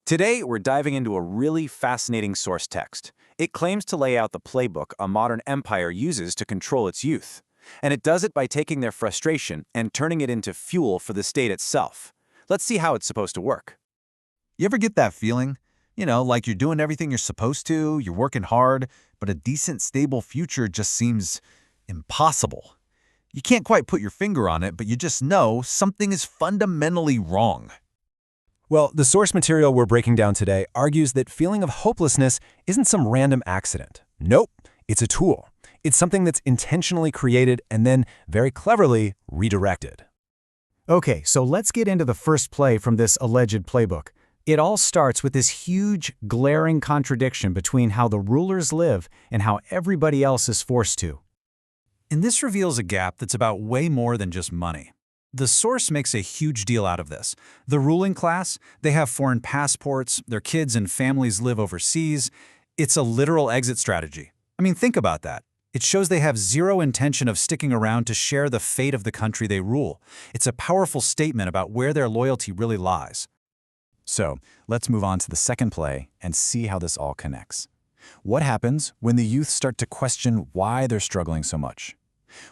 Today, we're diving into a really fascinating source text. It claims to lay out the playbook a modern empire uses to control its youth. And it does it by taking their frustration and turning it into fuel for the state itself. Let's see how it's supposed to work. You ever get that feeling? Like you're doing everything you're supposed to, you're working hard, but a decent, stable future just seems impossible. You can't quite put your finger on it, but you just know something is fundamentally wrong. Well, the source material we're breaking down today argues that feeling of hopelessness isn't some random accident. Nope, it's a tool. It's something that's intentionally created and then very cleverly redirected. Okay, so let's get into the first play from this alleged playbook. It all starts with this huge, glaring contradiction between how the rulers live and how everybody else is forced to. And this reveals a gap that's about way more than just money. The source makes a huge deal out of this. The ruling class, they have foreign passports, their kids and families live overseas. It's a literal exit strategy. I mean, think about that. It shows they have zero intention of sticking around to share the fate of the country they rule. It's a powerful statement about where their loyalty really lies. So, let's move on to the second play and see how this all connects. What happens when the youth start to question why they're struggling so much?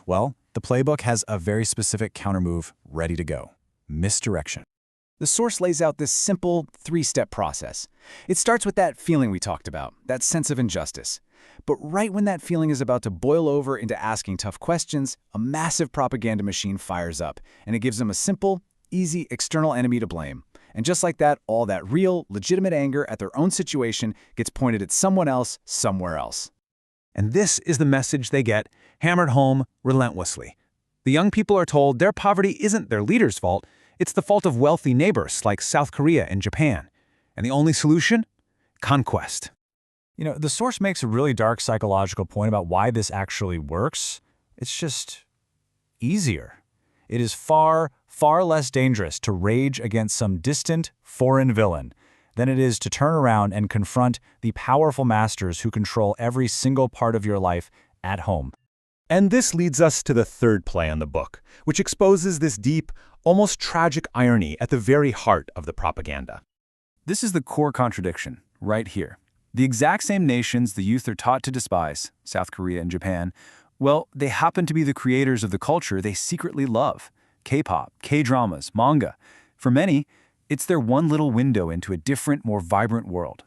Well, the playbook has a very specific countermove ready to go: misdirection. The source lays out this simple, three-step process. It starts with that feeling we talked about, that sense of injustice. But right when that feeling is about to boil over into asking tough questions, a massive propaganda machine fires up, and it gives them a simple, easy external enemy to blame. And just like that, all that real, legitimate anger at their own situation gets pointed at someone else, somewhere else. And this is the message they get hammered home relentlessly. The young people are told their poverty isn't their leader's fault, it's the fault of wealthy neighbors like South Korea and Japan. And the only solution? Conquest. The source makes a really dark psychological point about why this actually works. It's just easier. It is far, far less dangerous to rage against some distant, foreign villain than it is to turn around and confront the powerful masters who control every single part of your life at home. And this leads us to the third play in the book, which exposes this deep, almost tragic irony at the very heart of the propaganda. This is the core contradiction, right here. The exact same nations the youth are taught to despise, South Korea and Japan, well, they happen to be the creators of the culture they secretly love: K-pop, K-dramas, manga. For many, it's their one little window into a different, more vibrant world.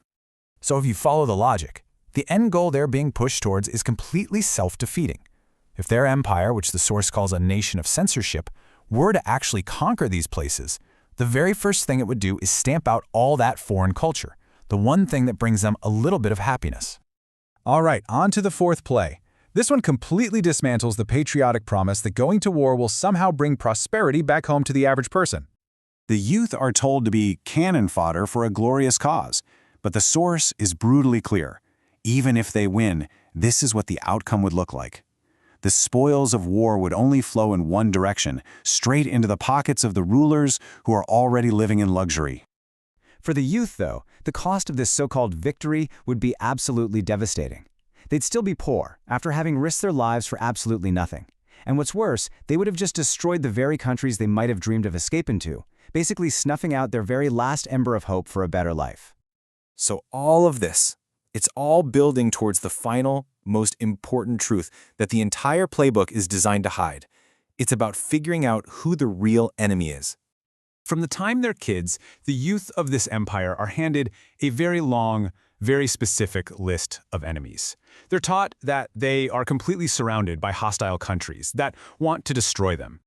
So if you follow the logic, the end goal they're being pushed towards is completely self-defeating. If their empire, which the source calls a nation of censorship, were to actually conquer these places, the very first thing it would do is stamp out all that foreign culture, the one thing that brings them a little bit of happiness. All right, on to the fourth play. This one completely dismantles the patriotic promise that going to war will somehow bring prosperity back home to the average person. The youth are told to be cannon fodder for a glorious cause, but the source is brutally clear. Even if they win, this is what the outcome would look like. The spoils of war would only flow in one direction, straight into the pockets of the rulers who are already living in luxury. For the youth, though, the cost of this so-called victory would be absolutely devastating. They'd still be poor, after having risked their lives for absolutely nothing. And what's worse, they would have just destroyed the very countries they might have dreamed of escaping to, basically snuffing out their very last ember of hope for a better life. So all of this, it's all building towards the final, most important truth that the entire playbook is designed to hide. It's about figuring out who the real enemy is. From the time they're kids, the youth of this empire are handed a very long, very specific list of enemies. They're taught that they are completely surrounded by hostile countries that want to destroy them.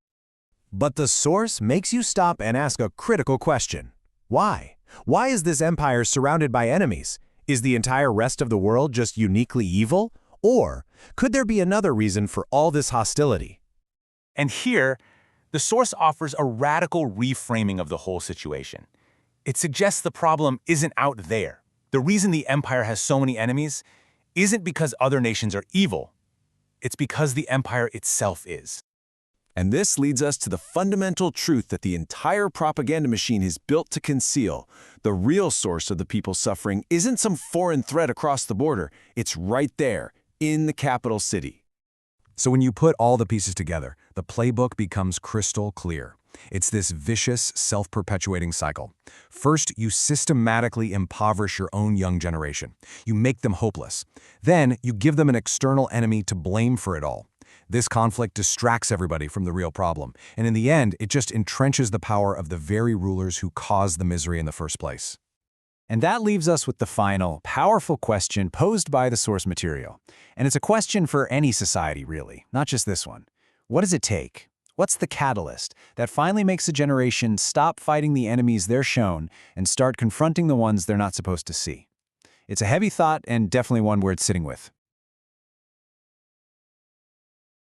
But the source makes you stop and ask a critical question. Why? Why is this empire surrounded by enemies? Is the entire rest of the world just uniquely evil? Or could there be another reason for all this hostility? And here, the source offers a radical reframing of the whole situation. It suggests the problem isn't out there. The reason the empire has so many enemies isn't because other nations are evil. It's because the empire itself is. And this leads us to the fundamental truth that the entire propaganda machine is built to conceal. The real source of the people's suffering isn't some foreign threat across the border. It's right there, in the capital city. So when you put all the pieces together, the playbook becomes crystal clear. It's this vicious, self-perpetuating cycle. First, you systematically impoverish your own young generation. You make them hopeless. Then, you give them an external enemy to blame for it all. This conflict distracts everybody from the real problem, and in the end, it just entrenches the power of the very rulers who caused the misery in the first place. And that leaves us with the final, powerful question posed by the source material. And it's a question for any society, really, not just this one. What does it take? What's the catalyst that finally makes a generation stop fighting the enemies they're shown and start confronting the ones they're not supposed to see? It's a heavy thought and definitely one worth sitting with.